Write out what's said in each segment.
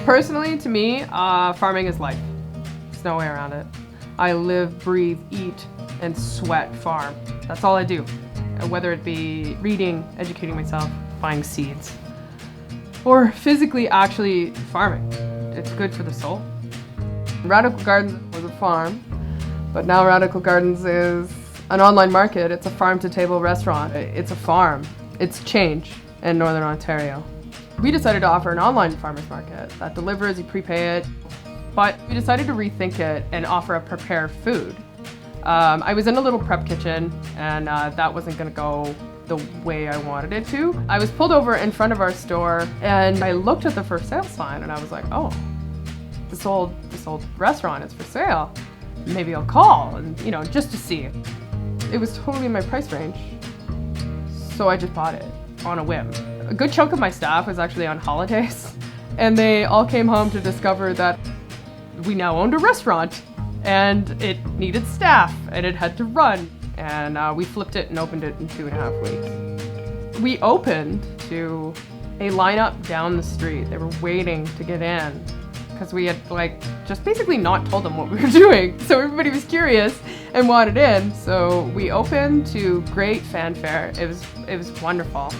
Personally, to me, farming is life. There's no way around it. I live, breathe, eat, and sweat farm. That's all I do. Whether it be reading, educating myself, buying seeds, or physically actually farming. It's good for the soul. Radical Gardens was a farm, but now Radical Gardens is an online market. It's a farm-to-table restaurant. It's a farm. It's change in Northern Ontario. We decided to offer an online farmers market that delivers, you prepay it, but we decided to rethink it and offer a prepared food. I was in a little prep kitchen, and that wasn't going to go the way I wanted it to. I was pulled over in front of our store, and I looked at the for sale sign, and I was like, oh, this old restaurant is for sale. Maybe I'll call, and just to see. It was totally in my price range, so I just bought it on a whim. A good chunk of my staff was actually on holidays, and they all came home to discover that we now owned a restaurant, and it needed staff, and it had to run, and we flipped it and opened it in 2.5 weeks. We opened to a lineup down the street. They were waiting to get in because we had just basically not told them what we were doing, so everybody was curious and wanted in. So we opened to great fanfare. It was wonderful.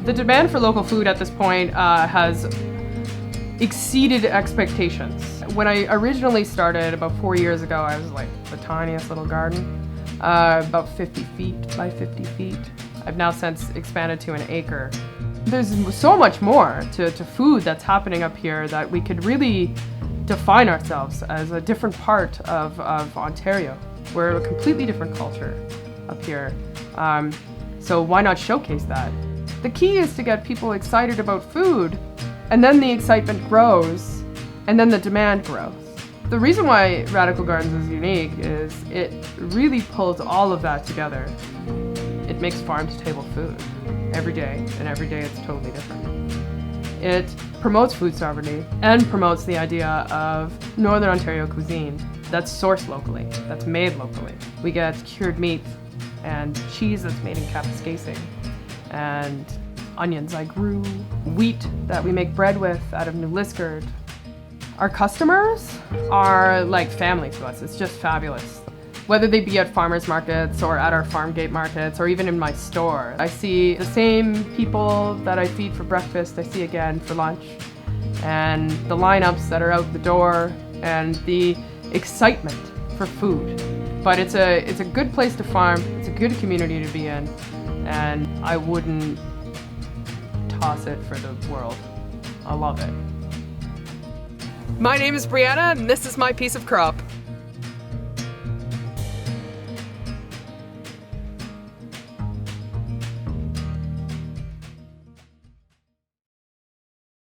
The demand for local food at this point has exceeded expectations. When I originally started about 4 years ago, I was like the tiniest little garden, about 50 feet by 50 feet. I've now since expanded to an acre. There's so much more to food that's happening up here that we could really define ourselves as a different part of Ontario. We're a completely different culture up here. So why not showcase that? The key is to get people excited about food, and then the excitement grows, and then the demand grows. The reason why Radical Gardens is unique is it really pulls all of that together. It makes farm-to-table food every day, and every day it's totally different. It promotes food sovereignty and promotes the idea of Northern Ontario cuisine that's sourced locally, that's made locally. We get cured meat and cheese that's made in Kapuskasing, and onions I grew, wheat that we make bread with out of New Liskeard. Our customers are like family to us. It's just fabulous. Whether they be at farmers markets or at our farm gate markets or even in my store, I see the same people that I feed for breakfast, I see again for lunch. And the lineups that are out the door and the excitement for food. But it's a good place to farm, it's a good community to be in, and I wouldn't toss it for the world. I love it. My name is Brianna, and this is my piece of crop.